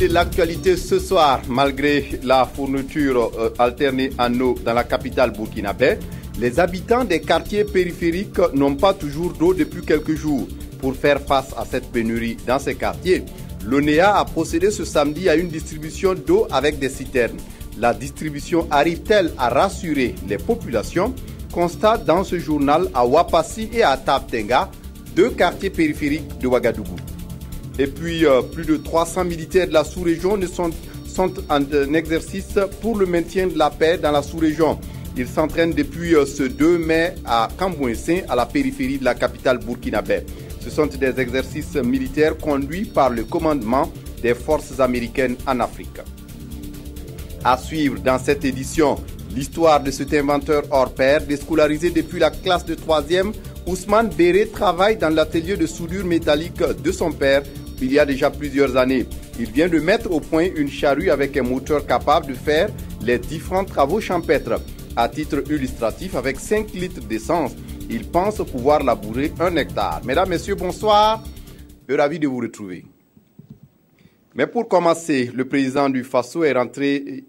de l'actualité ce soir. Malgré la fourniture alternée en eau dans la capitale burkinabé, les habitants des quartiers périphériques n'ont pas toujours d'eau depuis quelques jours. Pour faire face à cette pénurie dans ces quartiers, l'ONEA a procédé ce samedi à une distribution d'eau avec des citernes. La distribution arrive-t-elle à rassurer les populations? Constate dans ce journal à Wapassi et à Taptenga, deux quartiers périphériques de Ouagadougou. Et puis, plus de 300 militaires de la sous-région sont en exercice pour le maintien de la paix dans la sous-région. Ils s'entraînent depuis ce 2 mai à Kambouensin, à la périphérie de la capitale burkinabé. Ce sont des exercices militaires conduits par le commandement des forces américaines en Afrique. À suivre dans cette édition, l'histoire de cet inventeur hors pair, déscolarisé depuis la classe de 3e, Ousmane Béré travaille dans l'atelier de soudure métallique de son père il y a déjà plusieurs années. Il vient de mettre au point une charrue avec un moteur capable de faire les différents travaux champêtres. À titre illustratif, avec 5 litres d'essence, il pense pouvoir labourer 1 hectare. Mesdames, Messieurs, bonsoir. Ravi de vous retrouver. Mais pour commencer, le président du Faso est rentré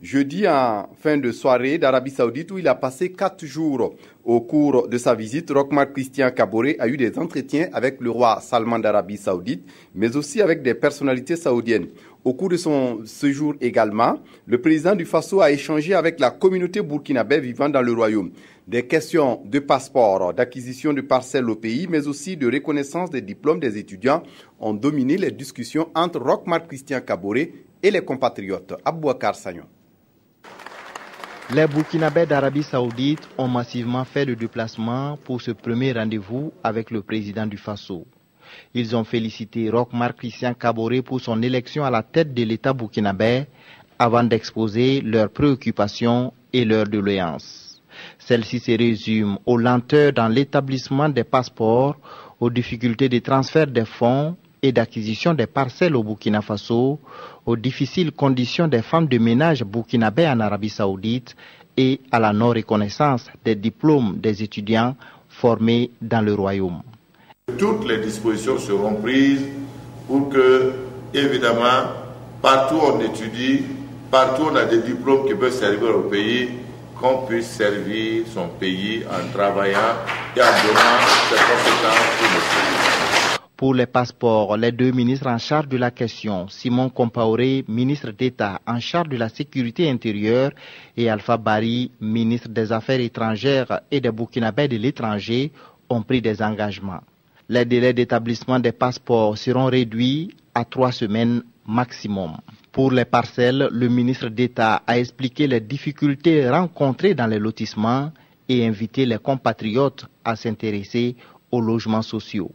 jeudi en fin de soirée d'Arabie Saoudite où il a passé 4 jours. Au cours de sa visite, Roch-Marc Christian Kaboré a eu des entretiens avec le roi Salman d'Arabie Saoudite, mais aussi avec des personnalités saoudiennes. Au cours de son séjour également, le président du Faso a échangé avec la communauté burkinabé vivant dans le royaume. Des questions de passeport, d'acquisition de parcelles au pays, mais aussi de reconnaissance des diplômes des étudiants ont dominé les discussions entre Roch-Marc Christian Kaboré et les compatriotes. Abouakar Sagnon. Les Burkinabés d'Arabie Saoudite ont massivement fait le déplacement pour ce premier rendez-vous avec le président du Faso. Ils ont félicité Roch-Marc Christian Kaboré pour son élection à la tête de l'État burkinabé avant d'exposer leurs préoccupations et leurs doléances. Celles-ci se résument aux lenteurs dans l'établissement des passeports, aux difficultés de transfert des fonds et d'acquisition des parcelles au Burkina Faso, aux difficiles conditions des femmes de ménage burkinabé en Arabie Saoudite et à la non-reconnaissance des diplômes des étudiants formés dans le royaume. Toutes les dispositions seront prises pour que, évidemment, partout où on étudie, partout où on a des diplômes qui peuvent servir au pays, qu'on puisse servir son pays en travaillant et en donnant ses compétences pour le pays. Pour les passeports, les deux ministres en charge de la question, Simon Compaoré, ministre d'État en charge de la sécurité intérieure, et Alpha Bari, ministre des Affaires étrangères et des Burkinabés de l'étranger, ont pris des engagements. Les délais d'établissement des passeports seront réduits à 3 semaines maximum. Pour les parcelles, le ministre d'État a expliqué les difficultés rencontrées dans les lotissements et invité les compatriotes à s'intéresser aux logements sociaux.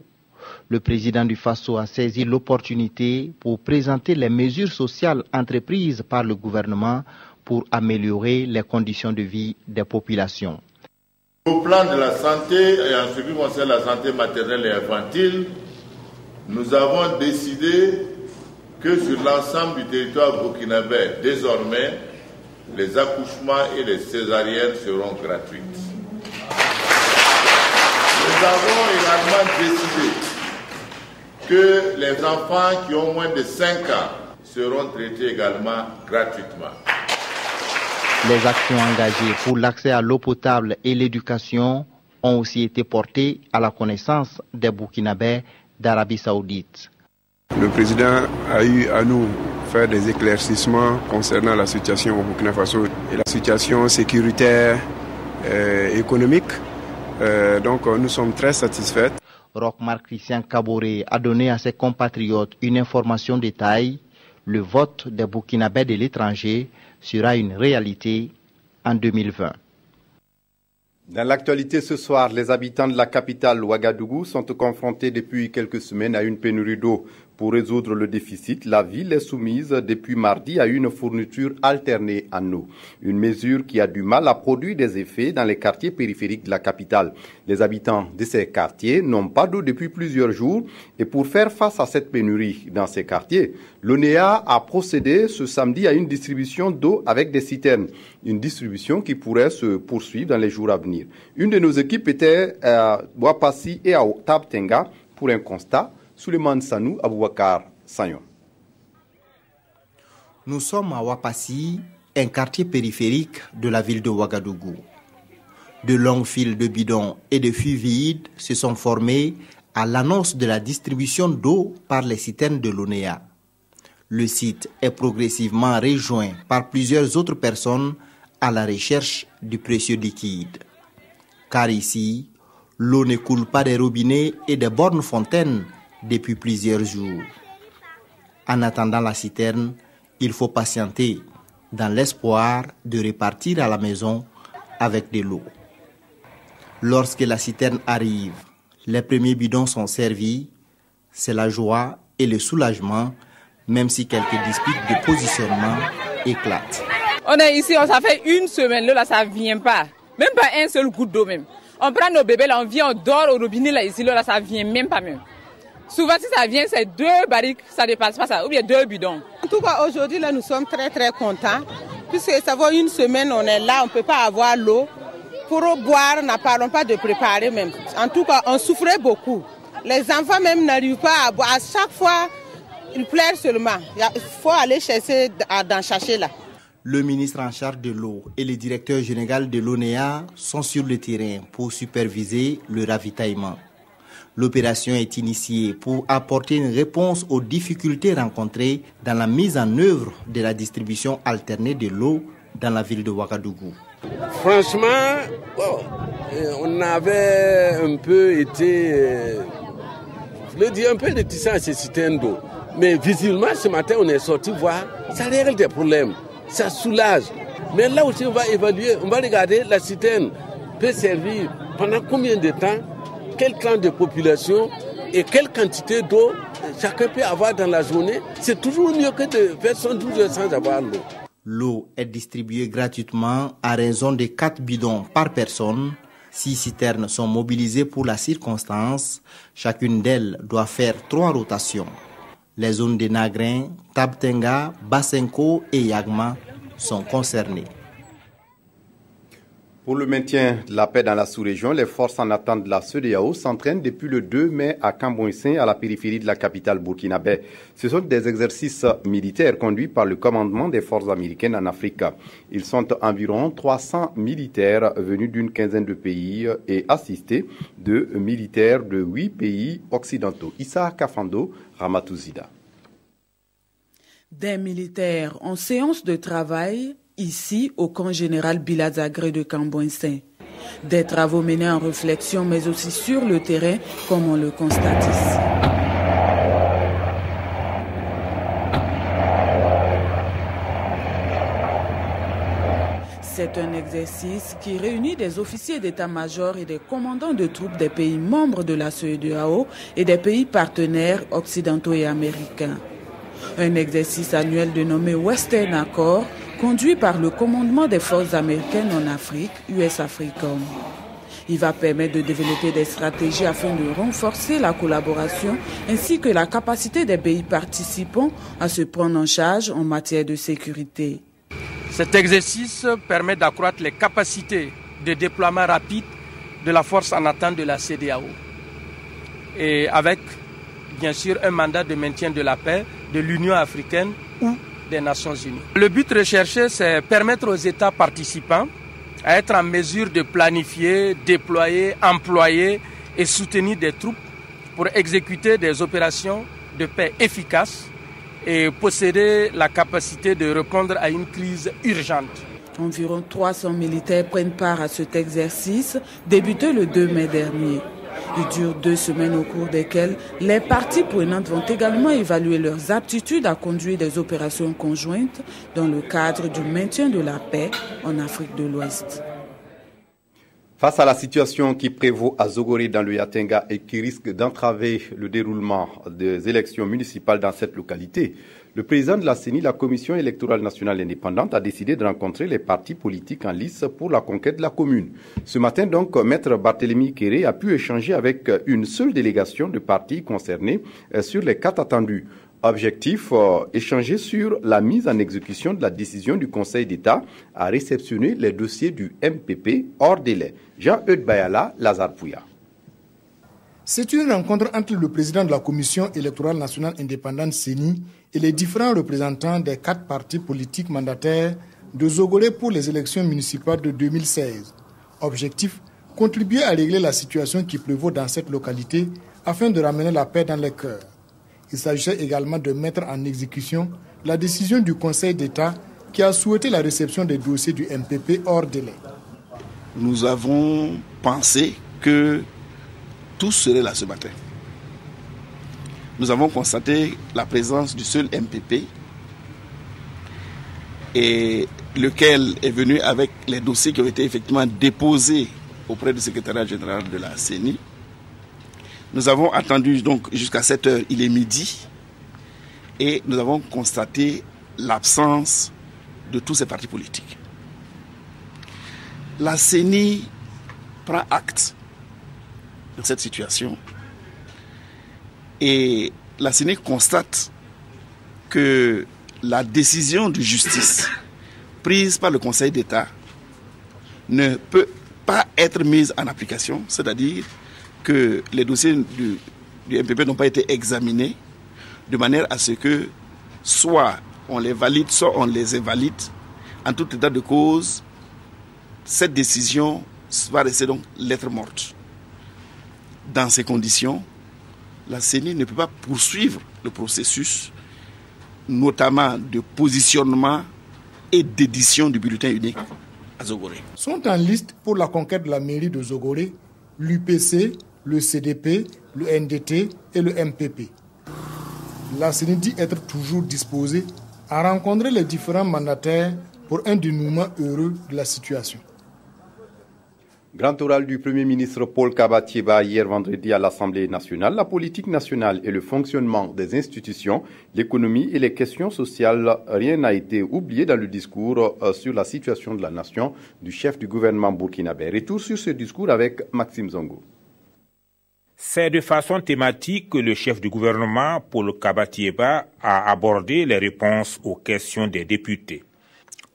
Le président du Faso a saisi l'opportunité pour présenter les mesures sociales entreprises par le gouvernement pour améliorer les conditions de vie des populations. Au plan de la santé et en ce qui concerne la santé maternelle et infantile, nous avons décidé que sur l'ensemble du territoire burkinabé, désormais, les accouchements et les césariennes seront gratuites. Nous avons également décidé que les enfants qui ont moins de 5 ans seront traités également gratuitement. Les actions engagées pour l'accès à l'eau potable et l'éducation ont aussi été portées à la connaissance des Burkinabés d'Arabie Saoudite. Le président a eu à nous faire des éclaircissements concernant la situation au Burkina Faso et la situation sécuritaire et économique. Donc nous sommes très satisfaits. Roch-Marc Christian Kaboré a donné à ses compatriotes une information de taille. Le vote des Burkinabés de l'étranger sera une réalité en 2020. Dans l'actualité ce soir, les habitants de la capitale Ouagadougou sont confrontés depuis quelques semaines à une pénurie d'eau. Pour résoudre le déficit, la ville est soumise depuis mardi à une fourniture alternée en eau. Une mesure qui a du mal à produire des effets dans les quartiers périphériques de la capitale. Les habitants de ces quartiers n'ont pas d'eau depuis plusieurs jours et pour faire face à cette pénurie dans ces quartiers, l'ONEA a procédé ce samedi à une distribution d'eau avec des citernes. Une distribution qui pourrait se poursuivre dans les jours à venir. Une de nos équipes était à Wapassi et à Taptenga pour un constat. Souleymane Sanou, Abouakar Sagnon. Nous sommes à Wapassi, un quartier périphérique de la ville de Ouagadougou. De longues files de bidons et de fûts vides se sont formés à l'annonce de la distribution d'eau par les citernes de l'ONEA. Le site est progressivement rejoint par plusieurs autres personnes à la recherche du précieux liquide. Car ici, l'eau ne coule pas des robinets et des bornes fontaines depuis plusieurs jours. En attendant la citerne, il faut patienter dans l'espoir de repartir à la maison avec de l'eau. Lorsque la citerne arrive, les premiers bidons sont servis, c'est la joie et le soulagement, même si quelques disputes de positionnement éclatent. On est ici, ça fait une semaine, là ça ne vient pas. Même pas un seul goutte d'eau même. On prend nos bébés, là, on vient, on dort au robinet, là, ici, là, ça ne vient même pas même. Souvent, si ça vient, c'est 2 barriques, ça ne dépasse pas ça, ou bien 2 bidons. En tout cas, aujourd'hui, là, nous sommes très, très contents. Puisque ça fait une semaine, on est là, on ne peut pas avoir l'eau. Pour boire, ne parlons pas de préparer même. En tout cas, on souffrait beaucoup. Les enfants même n'arrivent pas à boire. À chaque fois, ils pleurent seulement. Il faut aller chercher, d'en chercher là. Le ministre en charge de l'eau et le directeur général de l'ONEA sont sur le terrain pour superviser le ravitaillement. L'opération est initiée pour apporter une réponse aux difficultés rencontrées dans la mise en œuvre de la distribution alternée de l'eau dans la ville de Ouagadougou. Franchement, on avait un peu été, un peu réticent à ces citernes d'eau. Mais visiblement, ce matin, on est sorti voir, ça règle des problèmes, ça soulage. Mais là aussi, on va évaluer, on va regarder la citerne peut servir pendant combien de temps, quelle tranche de population et quelle quantité d'eau chacun peut avoir dans la journée. C'est toujours mieux que de faire 112 heures sans avoir l'eau. L'eau est distribuée gratuitement à raison de 4 bidons par personne. 6 citernes sont mobilisées pour la circonstance. Chacune d'elles doit faire 3 rotations. Les zones de Nagrin, Tabtenga, Basenko et Yagma sont concernées. Pour le maintien de la paix dans la sous-région, les forces en attente de la CEDEAO s'entraînent depuis le 2 mai à Camboinsin, à la périphérie de la capitale burkinabé. Ce sont des exercices militaires conduits par le commandement des forces américaines en Afrique. Ils sont environ 300 militaires venus d'une quinzaine de pays et assistés de militaires de 8 pays occidentaux. Issa Kafando, Ramatouzida. Des militaires en séance de travail ici au camp général Bilazagré de Camboinsin. Des travaux menés en réflexion mais aussi sur le terrain comme on le constate ici. C'est un exercice qui réunit des officiers d'état-major et des commandants de troupes des pays membres de la CEDEAO et des pays partenaires occidentaux et américains. Un exercice annuel dénommé Western Accord, conduit par le commandement des forces américaines en Afrique, US AFRICOM. Il va permettre de développer des stratégies afin de renforcer la collaboration ainsi que la capacité des pays participants à se prendre en charge en matière de sécurité. Cet exercice permet d'accroître les capacités de déploiement rapide de la force en attente de la CEDEAO et avec, bien sûr, un mandat de maintien de la paix de l'Union africaine ou des Nations Unies. Le but recherché, c'est permettre aux États participants à être en mesure de planifier, déployer, employer et soutenir des troupes pour exécuter des opérations de paix efficaces et posséder la capacité de répondre à une crise urgente. Environ 300 militaires prennent part à cet exercice, débuté le 2 mai dernier. Il dure 2 semaines au cours desquelles les parties prenantes vont également évaluer leurs aptitudes à conduire des opérations conjointes dans le cadre du maintien de la paix en Afrique de l'Ouest. Face à la situation qui prévaut à Zogoré dans le Yatenga et qui risque d'entraver le déroulement des élections municipales dans cette localité, le président de la CENI, la Commission électorale nationale indépendante, a décidé de rencontrer les partis politiques en lice pour la conquête de la commune. Ce matin, donc, Maître Barthélemy Kéré a pu échanger avec une seule délégation de partis concernés sur les 4 attendus. Objectif, échanger sur la mise en exécution de la décision du Conseil d'État à réceptionner les dossiers du MPP hors délai. Jean-Eudes Bayala, Lazare Pouya. C'est une rencontre entre le président de la Commission électorale nationale indépendante CENI et les différents représentants des 4 partis politiques mandataires de Zogoré pour les élections municipales de 2016. Objectif, contribuer à régler la situation qui prévaut dans cette localité afin de ramener la paix dans les cœurs. Il s'agissait également de mettre en exécution la décision du Conseil d'État qui a souhaité la réception des dossiers du MPP hors délai. Nous avons pensé que tout serait là ce matin. Nous avons constaté la présence du seul MPP et lequel est venu avec les dossiers qui ont été effectivement déposés auprès du secrétariat général de la CENI. Nous avons attendu donc jusqu'à 7 heures, il est midi, et nous avons constaté l'absence de tous ces partis politiques. La CENI prend acte de cette situation et la CENI constate que la décision de justice prise par le Conseil d'État ne peut pas être mise en application, c'est-à-dire que les dossiers du MPP n'ont pas été examinés de manière à ce que soit on les valide, soit on les invalide. En tout état de cause, cette décision va rester donc lettre morte. Dans ces conditions, la CENI ne peut pas poursuivre le processus, notamment de positionnement et d'édition du bulletin unique à Zogoré. Sont en liste pour la conquête de la mairie de Zogoré l'UPC, le CDP, le NDT et le MPP. La CENI dit être toujours disposée à rencontrer les différents mandataires pour un dénouement heureux de la situation. Grand oral du Premier ministre Paul Kabatieba hier vendredi à l'Assemblée nationale, la politique nationale et le fonctionnement des institutions, l'économie et les questions sociales, rien n'a été oublié dans le discours sur la situation de la nation du chef du gouvernement burkinabé. Retour sur ce discours avec Maxime Zongo. C'est de façon thématique que le chef du gouvernement, Paul Kabatieba, a abordé les réponses aux questions des députés.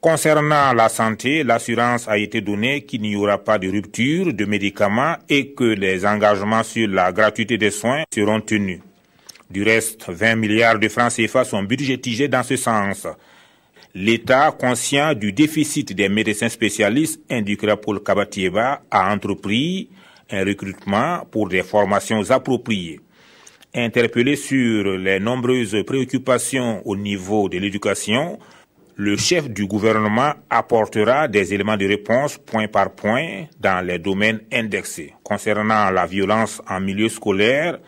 Concernant la santé, l'assurance a été donnée qu'il n'y aura pas de rupture de médicaments et que les engagements sur la gratuité des soins seront tenus. Du reste, 20 milliards de francs CFA sont budgétisés dans ce sens. L'État, conscient du déficit des médecins spécialistes, indiquera Paul Kabatieba, a entrepris un recrutement pour des formations appropriées. Interpellé sur les nombreuses préoccupations au niveau de l'éducation, le chef du gouvernement apportera des éléments de réponse point par point dans les domaines indexés. Concernant la violence en milieu scolaire,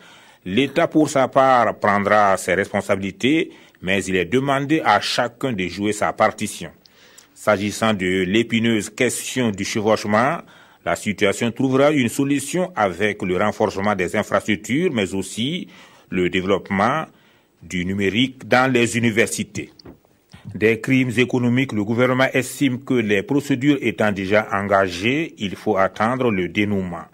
l'État pour sa part prendra ses responsabilités, mais il est demandé à chacun de jouer sa partition. S'agissant de l'épineuse question du chevauchement, la situation trouvera une solution avec le renforcement des infrastructures, mais aussi le développement du numérique dans les universités. Des crimes économiques, le gouvernement estime que les procédures étant déjà engagées, il faut attendre le dénouement.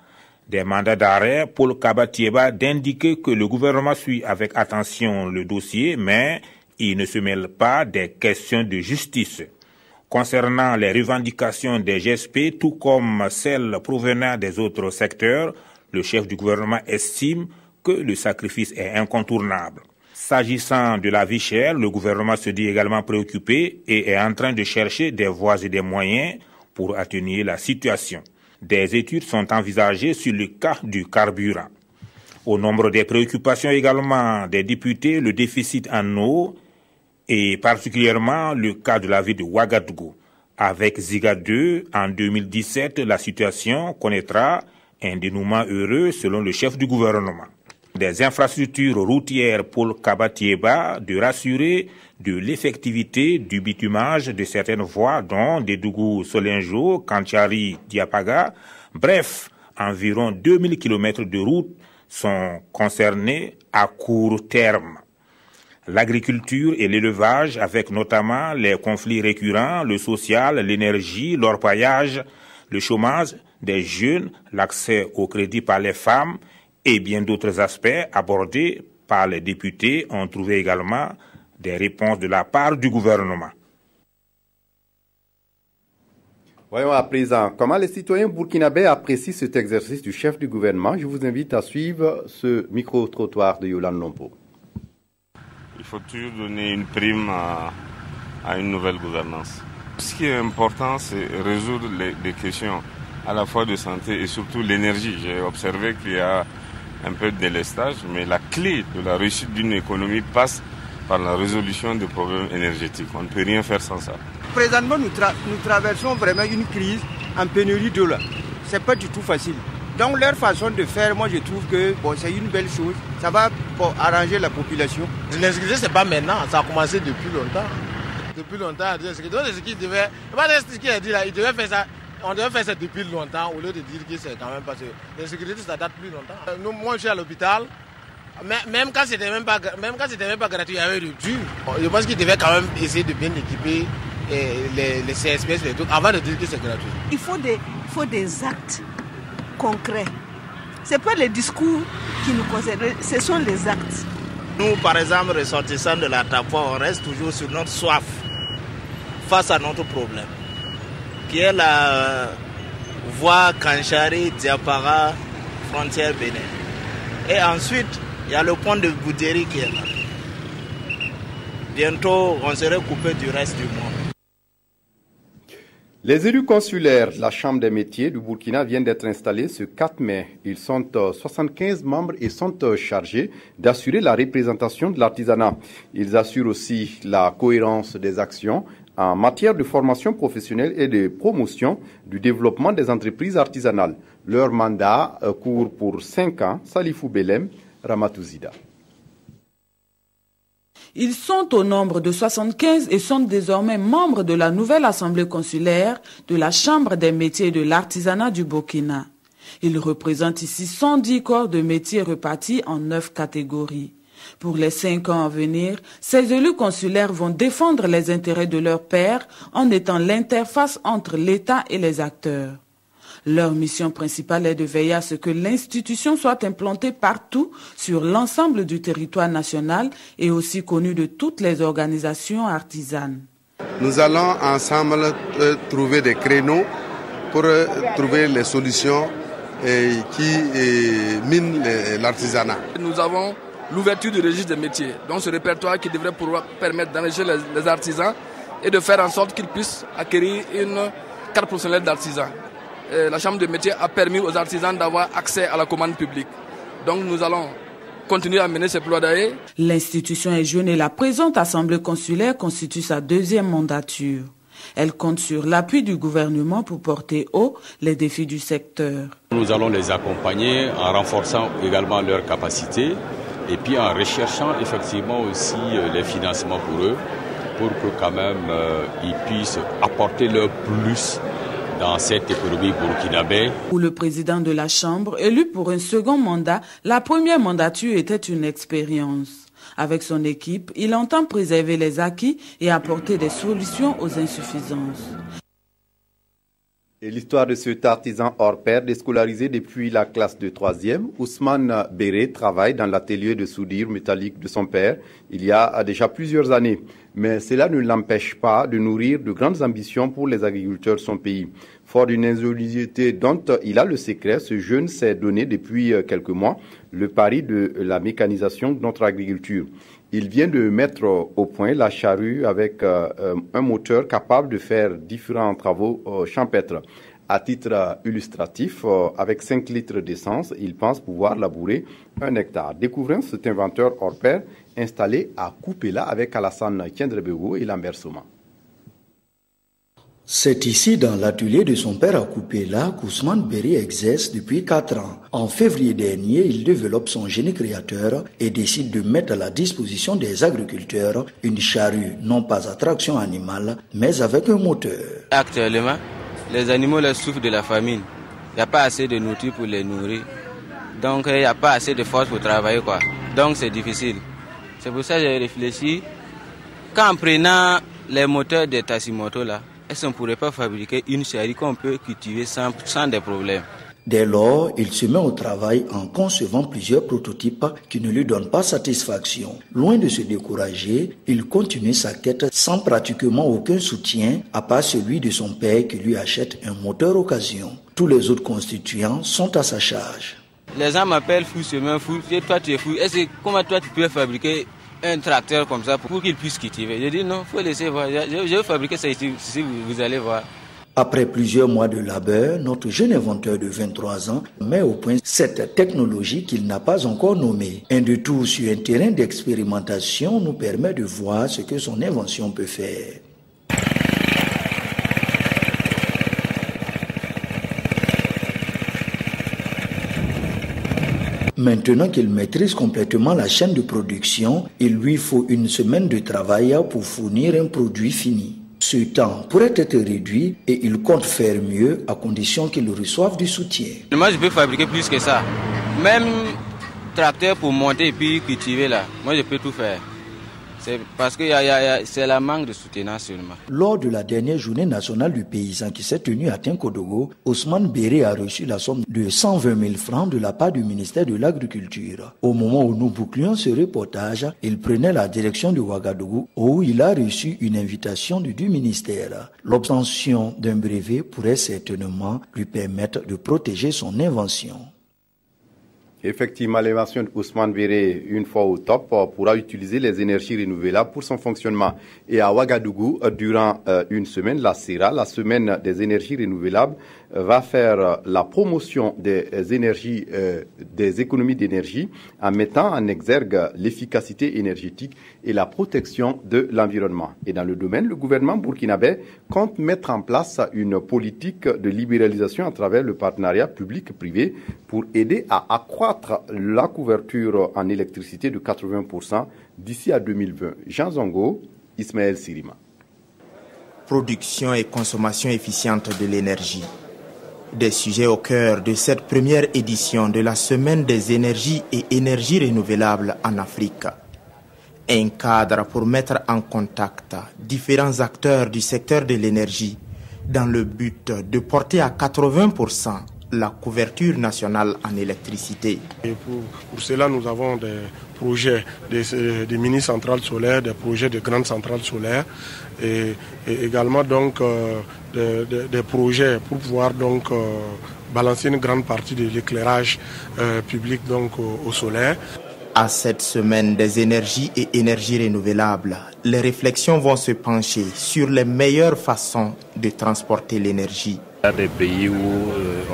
Des mandats d'arrêt, Paul Kabatieba d'indiquer que le gouvernement suit avec attention le dossier, mais il ne se mêle pas des questions de justice. Concernant les revendications des GSP, tout comme celles provenant des autres secteurs, le chef du gouvernement estime que le sacrifice est incontournable. S'agissant de la vie chère, le gouvernement se dit également préoccupé et est en train de chercher des voies et des moyens pour atténuer la situation. Des études sont envisagées sur le cas du carburant. Au nombre des préoccupations également des députés, le déficit en eau et particulièrement le cas de la ville de Ouagadougou. Avec Ziga 2, en 2017, la situation connaîtra un dénouement heureux selon le chef du gouvernement. Des infrastructures routières Paul Kabatieba de rassurer de l'effectivité du bitumage de certaines voies dont Dédougou-Solinjo, Kantiari-Diapaga. Bref, environ 2000 km de routes sont concernés à court terme. L'agriculture et l'élevage, avec notamment les conflits récurrents, le social, l'énergie, l'orpaillage, le chômage des jeunes, l'accès au crédit par les femmes et bien d'autres aspects abordés par les députés ont trouvé également des réponses de la part du gouvernement. Voyons à présent comment les citoyens burkinabés apprécient cet exercice du chef du gouvernement. Je vous invite à suivre ce micro-trottoir de Yolande Lompo. Il faut toujours donner une prime à une nouvelle gouvernance. Ce qui est important, c'est résoudre les questions à la fois de santé et surtout l'énergie. J'ai observé qu'il y a un peu de délestage, mais la clé de la réussite d'une économie passe par la résolution des problèmes énergétiques. On ne peut rien faire sans ça. Présentement, nous traversons vraiment une crise en pénurie d'eau. Ce n'est pas du tout facile. Donc leur façon de faire, moi je trouve que c'est une belle chose. Ça va arranger la population. L'insécurité, ce n'est pas maintenant, ça a commencé depuis longtemps. Depuis longtemps, il devait faire ça. On devait faire ça depuis longtemps, au lieu de dire que c'est quand même parce que l'insécurité, ça date plus longtemps. Moi, je suis à l'hôpital. Même quand c'était même pas gratuit, il y avait rupture. Je pense qu'il devait quand même essayer de bien équiper les CSPS, les trucs, avant de dire que c'est gratuit. Il faut des actes concrets. Ce n'est pas les discours qui nous concernent, ce sont les actes. Nous, par exemple, ressortissants de la Tapua, on reste toujours sur notre soif face à notre problème, qui est la voie Kanchari-Diapara, frontière Bénin. Et ensuite, il y a le pont de Goudéry qui est là. Bientôt, on serait coupé du reste du monde. Les élus consulaires de la Chambre des métiers du Burkina viennent d'être installés ce 4 mai. Ils sont 75 membres et sont chargés d'assurer la représentation de l'artisanat. Ils assurent aussi la cohérence des actions en matière de formation professionnelle et de promotion du développement des entreprises artisanales. Leur mandat court pour 5 ans. Salifou Belem, Ramatouzida. Ils sont au nombre de 75 et sont désormais membres de la nouvelle assemblée consulaire de la Chambre des métiers et de l'artisanat du Burkina. Ils représentent ici 110 corps de métiers repartis en 9 catégories. Pour les 5 ans à venir, ces élus consulaires vont défendre les intérêts de leurs pairs en étant l'interface entre l'État et les acteurs. Leur mission principale est de veiller à ce que l'institution soit implantée partout sur l'ensemble du territoire national et aussi connue de toutes les organisations artisanes. Nous allons ensemble trouver des créneaux pour trouver les solutions qui minent l'artisanat. Nous avons l'ouverture du registre des métiers, donc ce répertoire qui devrait pouvoir permettre d'enrichir les artisans et de faire en sorte qu'ils puissent acquérir une carte professionnelle d'artisan. La Chambre des métiers a permis aux artisans d'avoir accès à la commande publique. Donc nous allons continuer à mener ces plaidoyers. L'institution est jeune et la présente assemblée consulaire constitue sa 2e mandature. Elle compte sur l'appui du gouvernement pour porter haut les défis du secteur. Nous allons les accompagner en renforçant également leurs capacités et puis en recherchant effectivement aussi les financements pour eux, pour que quand même ils puissent apporter leur plus dans cette économie burkinabé. Pour le président de la Chambre, élu pour un second mandat, la première mandature était une expérience. Avec son équipe, il entend préserver les acquis et apporter des solutions aux insuffisances. Et l'histoire de cet artisan hors pair déscolarisé depuis la classe de 3e, Ousmane Béré travaille dans l'atelier de soudure métallique de son père il y a déjà plusieurs années. Mais cela ne l'empêche pas de nourrir de grandes ambitions pour les agriculteurs de son pays. Fort d'une ingéniosité dont il a le secret, ce jeune s'est donné depuis quelques mois le pari de la mécanisation de notre agriculture. Il vient de mettre au point la charrue avec un moteur capable de faire différents travaux champêtres. À titre illustratif, avec 5 litres d'essence, il pense pouvoir labourer 1 hectare. Découvrons cet inventeur hors pair installé à Koupela avec Alassane Kendrebego et Lambert Soma. C'est ici, dans l'atelier de son père à Koupela, qu'Ousmane Béré exerce depuis 4 ans. En février dernier, il développe son génie créateur et décide de mettre à la disposition des agriculteurs une charrue, non pas à traction animale, mais avec un moteur. Actuellement, les animaux souffrent de la famine. Il n'y a pas assez de nourriture pour les nourrir. Donc, il n'y a pas assez de force pour travailler, quoi. Donc, c'est difficile. C'est pour ça que j'ai réfléchi. Qu'en prenant les moteurs des Tassimoto, là, est-ce qu'on ne pourrait pas fabriquer une charrue qu'on peut cultiver sans des problèmes? Dès lors, il se met au travail en concevant plusieurs prototypes qui ne lui donnent pas satisfaction. Loin de se décourager, il continue sa quête sans pratiquement aucun soutien, à part celui de son père qui lui achète un moteur occasion. Tous les autres constituants sont à sa charge. Les gens m'appellent fou, c'est même fou. Et toi, tu es fou. Comment toi, tu peux fabriquer un tracteur comme ça pour qu'il puisse cultiver? Je dis non, il faut laisser voir. Je vais fabriquer ça ici, vous allez voir. Après plusieurs mois de labeur, notre jeune inventeur de 23 ans met au point cette technologie qu'il n'a pas encore nommée. Un détour sur un terrain d'expérimentation nous permet de voir ce que son invention peut faire. Maintenant qu'il maîtrise complètement la chaîne de production, il lui faut une semaine de travail pour fournir un produit fini. Ce temps pourrait être réduit et il compte faire mieux à condition qu'il reçoive du soutien. Moi, je peux fabriquer plus que ça. Même tracteur pour monter et puis cultiver là, moi je peux tout faire. C'est parce que c'est la manque de soutenance seulement. Lors de la dernière journée nationale du paysan qui s'est tenue à Tinkodogo, Ousmane Béré a reçu la somme de 120 000 francs de la part du ministère de l'Agriculture. Au moment où nous bouclions ce reportage, il prenait la direction de Ouagadougou où il a reçu une invitation du ministère. L'obtention d'un brevet pourrait certainement lui permettre de protéger son invention. Effectivement, l'invention d'Ousmane Béré, une fois au top, pourra utiliser les énergies renouvelables pour son fonctionnement. Et à Ouagadougou, durant une semaine, la SERA, la semaine des énergies renouvelables, va faire la promotion des énergies, des économies d'énergie en mettant en exergue l'efficacité énergétique et la protection de l'environnement. Et dans le domaine, le gouvernement burkinabé compte mettre en place une politique de libéralisation à travers le partenariat public-privé pour aider à accroître la couverture en électricité de 80% d'ici à 2020. Jean Zongo, Ismaël Sirima. Production et consommation efficiente de l'énergie. Des sujets au cœur de cette première édition de la Semaine des énergies et énergies renouvelables en Afrique. Un cadre pour mettre en contact différents acteurs du secteur de l'énergie dans le but de porter à 80% la couverture nationale en électricité. Et pour cela, nous avons des projets, des mini-centrales solaires, des projets de grandes centrales solaires et également donc des projets pour pouvoir donc balancer une grande partie de l'éclairage public donc au solaire. À cette semaine des énergies et énergies renouvelables, les réflexions vont se pencher sur les meilleures façons de transporter l'énergie. Il y a des pays où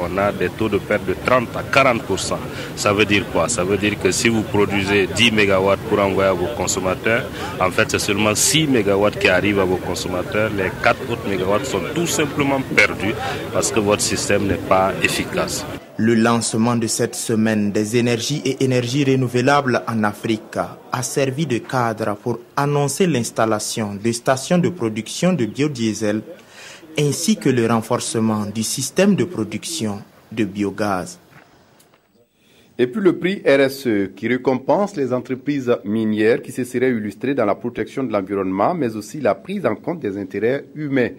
on a des taux de perte de 30 à 40%. Ça veut dire quoi? Ça veut dire que si vous produisez 10 MW pour envoyer à vos consommateurs, en fait c'est seulement 6 MW qui arrivent à vos consommateurs. Les 4 autres MW sont tout simplement perdus parce que votre système n'est pas efficace. Le lancement de cette semaine des énergies et énergies renouvelables en Afrique a servi de cadre pour annoncer l'installation de stations de production de biodiesel ainsi que le renforcement du système de production de biogaz. Et puis le prix RSE qui récompense les entreprises minières qui se seraient illustrées dans la protection de l'environnement, mais aussi la prise en compte des intérêts humains.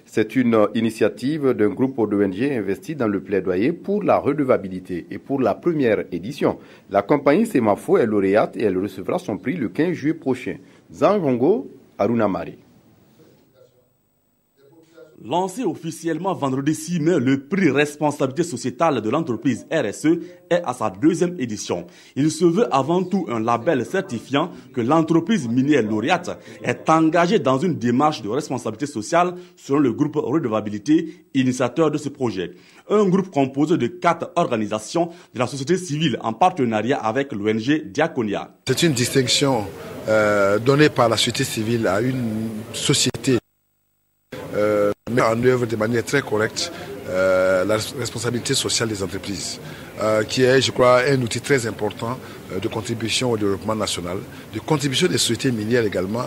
C'est une initiative d'un groupe d'ONG investi dans le plaidoyer pour la redevabilité. Et pour la première édition, la compagnie Semafo est lauréate et elle recevra son prix le 15 juillet prochain. Zangongo, Aruna Mari. Lancé officiellement vendredi 6 mai, le prix responsabilité sociétale de l'entreprise RSE est à sa deuxième édition. Il se veut avant tout un label certifiant que l'entreprise minière lauréate est engagée dans une démarche de responsabilité sociale selon le groupe Redevabilité, initiateur de ce projet. Un groupe composé de 4 organisations de la société civile en partenariat avec l'ONG Diaconia. C'est une distinction donnée par la société civile à une société met en œuvre de manière très correcte la responsabilité sociale des entreprises, qui est, je crois, un outil très important de contribution au développement national, de contribution des sociétés minières également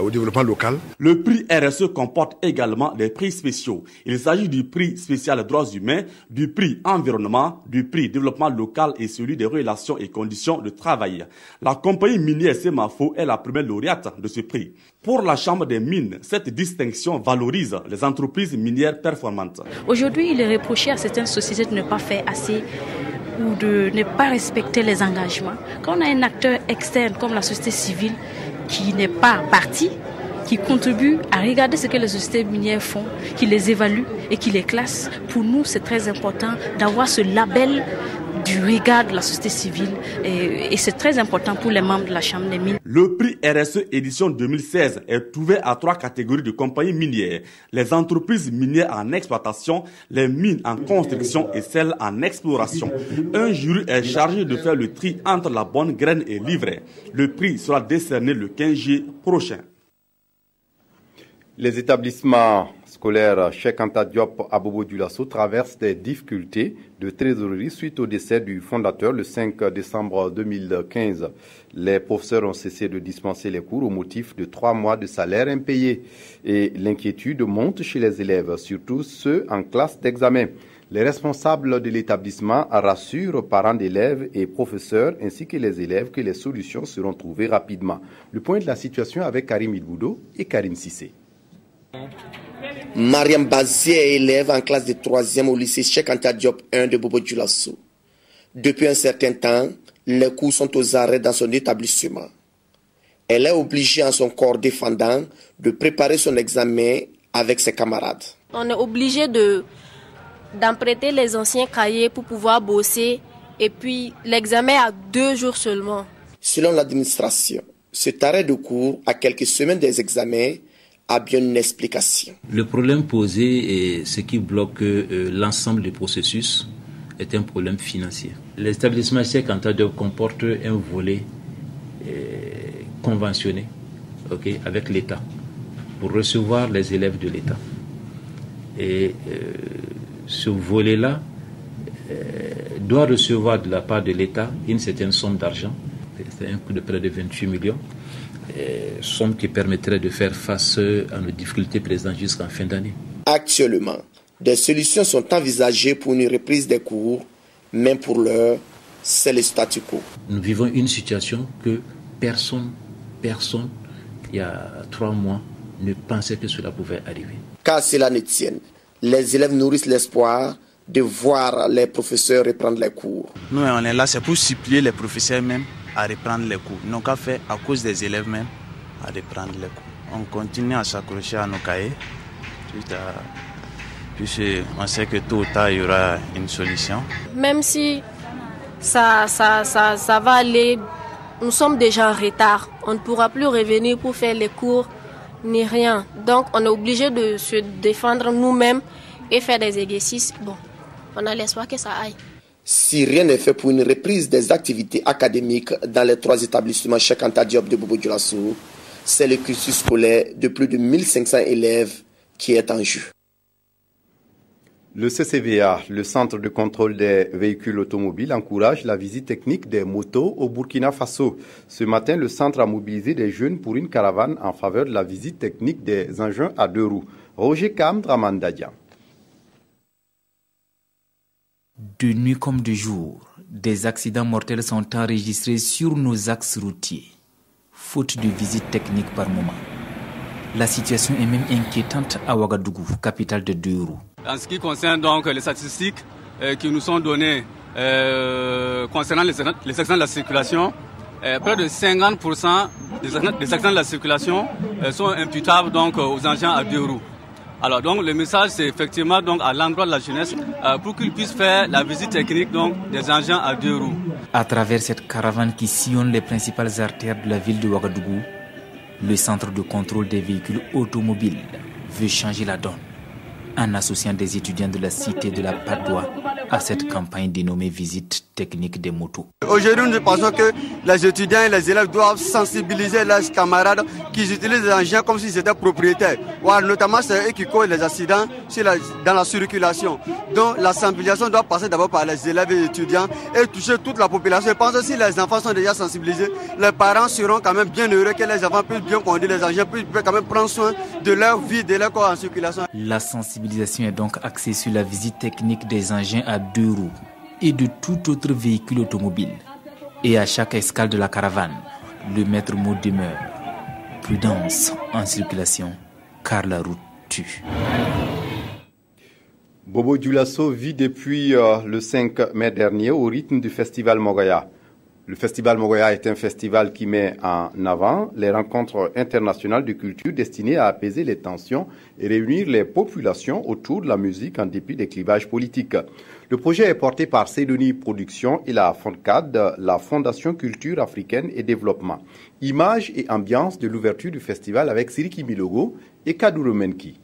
au développement local. Le prix RSE comporte également des prix spéciaux. Il s'agit du prix spécial droits humains, du prix environnement, du prix développement local et celui des relations et conditions de travail. La compagnie minière Semafo est la première lauréate de ce prix. Pour la Chambre des mines, cette distinction valorise les entreprises minières performantes. Aujourd'hui, il est reproché à certaines sociétés de ne pas faire assez ou de ne pas respecter les engagements. Quand on a un acteur externe comme la société civile qui n'est pas partie, qui contribue à regarder ce que les sociétés minières font, qui les évalue et qui les classe, pour nous c'est très important d'avoir ce label du regard de la société civile et c'est très important pour les membres de la Chambre des mines. Le prix RSE édition 2016 est ouvert à 3 catégories de compagnies minières. Les entreprises minières en exploitation, les mines en construction et celles en exploration. Un jury est chargé de faire le tri entre la bonne graine et l'ivraie. Le prix sera décerné le 15 juillet prochain. Les établissements scolaires Cheikh Anta Diop à Bobo Dioulasso traversent des difficultés de trésorerie suite au décès du fondateur le 5 décembre 2015. Les professeurs ont cessé de dispenser les cours au motif de 3 mois de salaire impayés. Et l'inquiétude monte chez les élèves, surtout ceux en classe d'examen. Les responsables de l'établissement rassurent parents d'élèves et professeurs ainsi que les élèves que les solutions seront trouvées rapidement. Le point de la situation avec Karim Idboudo et Karim Sissé. Mariam Bazier est élève en classe de 3e au lycée Cheikh Anta Diop 1 de Bobo Dioulasso. Depuis un certain temps, les cours sont aux arrêts dans son établissement. Elle est obligée en son corps défendant de préparer son examen avec ses camarades. On est obligé d'emprunter les anciens cahiers pour pouvoir bosser et puis l'examen a 2 jours seulement. Selon l'administration, cet arrêt de cours à quelques semaines des examens a bien une explication. Le problème posé et ce qui bloque l'ensemble du processus est un problème financier. L'établissement Cheikh Anta Diop comporte un volet conventionné avec l'État pour recevoir les élèves de l'État. Et ce volet-là doit recevoir de la part de l'État une certaine somme d'argent. C'est un coût de près de 28 millions. Somme qui permettrait de faire face à nos difficultés présentes jusqu'en fin d'année. Actuellement, des solutions sont envisagées pour une reprise des cours, mais pour l'heure, c'est le statu quo. Nous vivons une situation que personne, il y a 3 mois, ne pensait que cela pouvait arriver. Car cela ne tienne, les élèves nourrissent l'espoir de voir les professeurs reprendre les cours. Nous, on est là, c'est pour supplier les professeurs même à reprendre les cours. Ils n'ont qu'à faire à cause des élèves même à reprendre les cours. On continue à s'accrocher à nos cahiers. Puis on sait que tôt ou tard, il y aura une solution. Même si ça va aller, nous sommes déjà en retard. On ne pourra plus revenir pour faire les cours ni rien. Donc on est obligé de se défendre nous-mêmes et faire des exercices. Bon, on a l'espoir que ça aille. Si rien n'est fait pour une reprise des activités académiques dans les 3 établissements Cheikh Anta Diop de Bobo Dioulasso, c'est le cursus scolaire de plus de 1500 élèves qui est en jeu. Le CCVA, le Centre de contrôle des véhicules automobiles, encourage la visite technique des motos au Burkina Faso. Ce matin, le centre a mobilisé des jeunes pour une caravane en faveur de la visite technique des engins à 2 roues. Roger Kam, Dramandadia. De nuit comme de jour, des accidents mortels sont enregistrés sur nos axes routiers, faute de visite technique par moment. La situation est même inquiétante à Ouagadougou, capitale de 2 roues. En ce qui concerne donc les statistiques qui nous sont données concernant les accidents de la circulation, près de 50% des accidents de la circulation sont imputables donc aux engins à 2 roues. Alors donc le message c'est effectivement donc à l'endroit de la jeunesse pour qu'ils puissent faire la visite technique donc des engins à 2 roues. À travers cette caravane qui sillonne les principales artères de la ville de Ouagadougou, le centre de contrôle des véhicules automobiles veut changer la donne en associant des étudiants de la cité de la Padoue à cette campagne dénommée Visite technique des motos. Aujourd'hui, nous pensons que les étudiants et les élèves doivent sensibiliser leurs camarades qui utilisent les engins comme s'ils étaient propriétaires. Notamment, c'est eux qui causent les accidents dans la circulation. Donc, la sensibilisation doit passer d'abord par les élèves et les étudiants et toucher toute la population. Je pense que si les enfants sont déjà sensibilisés, les parents seront quand même bien heureux que les enfants puissent bien conduire les engins, puissent quand même prendre soin de leur vie, de leur corps en circulation. La sensibilisation est donc axée sur la visite technique des engins à 2 roues et de tout autre véhicule automobile. Et à chaque escale de la caravane, le maître mot demeure: prudence en circulation, car la route tue. Bobo Dioulasso vit depuis le 5 mai dernier au rythme du Festival Mogoya. Le Festival Mogoya est un festival qui met en avant les rencontres internationales de culture destinées à apaiser les tensions et réunir les populations autour de la musique en dépit des clivages politiques. Le projet est porté par Cédoni Productions et la FONCAD, la Fondation Culture Africaine et Développement. Images et ambiance de l'ouverture du festival avec Siriki Milogo et Kadouro Menki.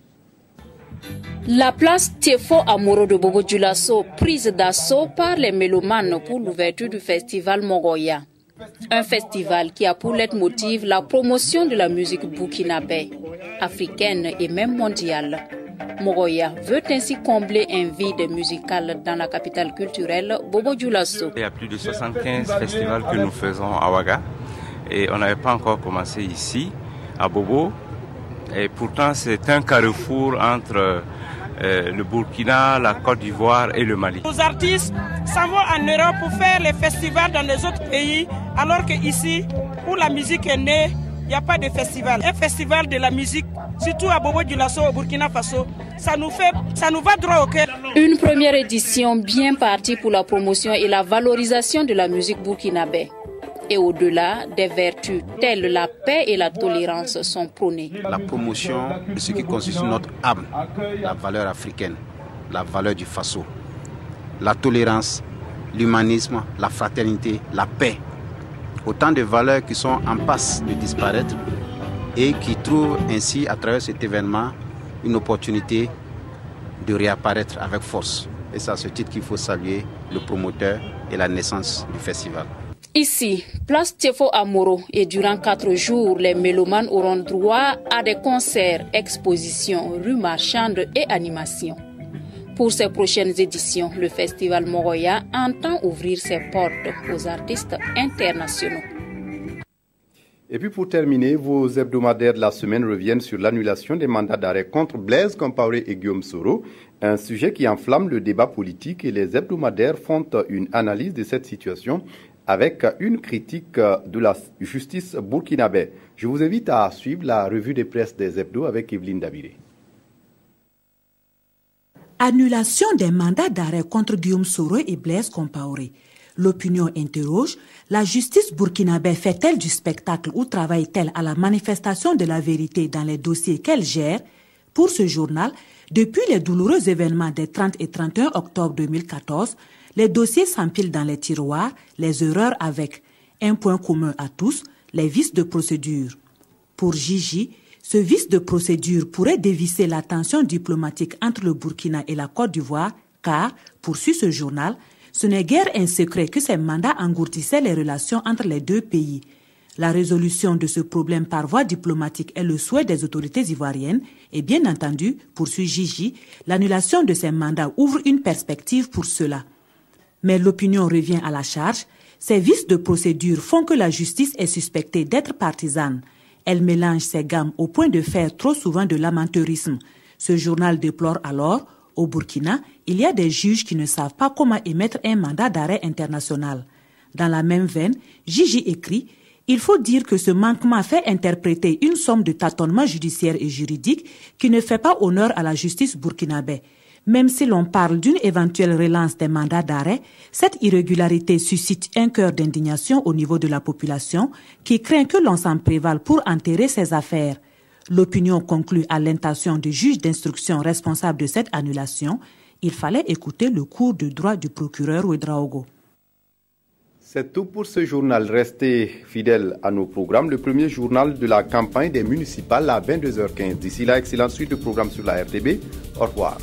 La place Tiefo Amoro de Bobo Dioulasso, prise d'assaut par les mélomanes pour l'ouverture du festival Mogoya. Un festival qui a pour leitmotiv la promotion de la musique burkinabé, africaine et même mondiale. Mogoya veut ainsi combler un vide musical dans la capitale culturelle Bobo Dioulasso. Il y a plus de 75 festivals que nous faisons à Ouaga et on n'avait pas encore commencé ici, à Bobo. Et pourtant, c'est un carrefour entre le Burkina, la Côte d'Ivoire et le Mali. Nos artistes s'en vont en Europe pour faire les festivals dans les autres pays, alors qu'ici, où la musique est née, il n'y a pas de festival. Un festival de la musique, surtout à Bobo Dioulasso au Burkina Faso, ça nous va droit au cœur. Une première édition bien partie pour la promotion et la valorisation de la musique burkinabé. Et au-delà, des vertus telles la paix et la tolérance sont prônées. La promotion de ce qui constitue notre âme, la valeur africaine, la valeur du Faso, la tolérance, l'humanisme, la fraternité, la paix. Autant de valeurs qui sont en passe de disparaître et qui trouvent ainsi, à travers cet événement, une opportunité de réapparaître avec force. Et c'est à ce titre qu'il faut saluer le promoteur et la naissance du festival. Ici, place Tiefo Amoro, et durant 4 jours, les mélomanes auront droit à des concerts, expositions, rues marchandes et animations. Pour ces prochaines éditions, le Festival Mogoya entend ouvrir ses portes aux artistes internationaux. Et puis pour terminer, vos hebdomadaires de la semaine reviennent sur l'annulation des mandats d'arrêt contre Blaise Compaoré et Guillaume Soro, un sujet qui enflamme le débat politique, et les hebdomadaires font une analyse de cette situation avec une critique de la justice burkinabé. Je vous invite à suivre la revue de presse des hebdos avec Evelyne Daviré. Annulation des mandats d'arrêt contre Guillaume Soro et Blaise Compaoré. L'opinion interroge, la justice burkinabé fait-elle du spectacle ou travaille-t-elle à la manifestation de la vérité dans les dossiers qu'elle gère? Pour ce journal, depuis les douloureux événements des 30 et 31 octobre 2014, les dossiers s'empilent dans les tiroirs, les erreurs avec un point commun à tous, les vices de procédure. Pour Gigi, ce vice de procédure pourrait dévisser la tension diplomatique entre le Burkina et la Côte d'Ivoire, car, poursuit ce journal, ce n'est guère un secret que ces mandats engourdissaient les relations entre les deux pays. La résolution de ce problème par voie diplomatique est le souhait des autorités ivoiriennes et bien entendu, poursuit Gigi, l'annulation de ces mandats ouvre une perspective pour cela. Mais l'opinion revient à la charge. Ces vices de procédure font que la justice est suspectée d'être partisane. Elle mélange ses gammes au point de faire trop souvent de l'amateurisme. Ce journal déplore alors, au Burkina, il y a des juges qui ne savent pas comment émettre un mandat d'arrêt international. Dans la même veine, Gigi écrit « Il faut dire que ce manquement fait interpréter une somme de tâtonnements judiciaires et juridiques qui ne fait pas honneur à la justice burkinabé. Même si l'on parle d'une éventuelle relance des mandats d'arrêt, cette irrégularité suscite un cœur d'indignation au niveau de la population qui craint que l'on s'en prévale pour enterrer ses affaires. L'opinion conclut à l'intention du juge d'instruction responsable de cette annulation. Il fallait écouter le cours de droit du procureur Ouedraogo. C'est tout pour ce journal. Restez fidèles à nos programmes. Le premier journal de la campagne des municipales à 22h15. D'ici là, excellente suite de programmes sur la RTB. Au revoir.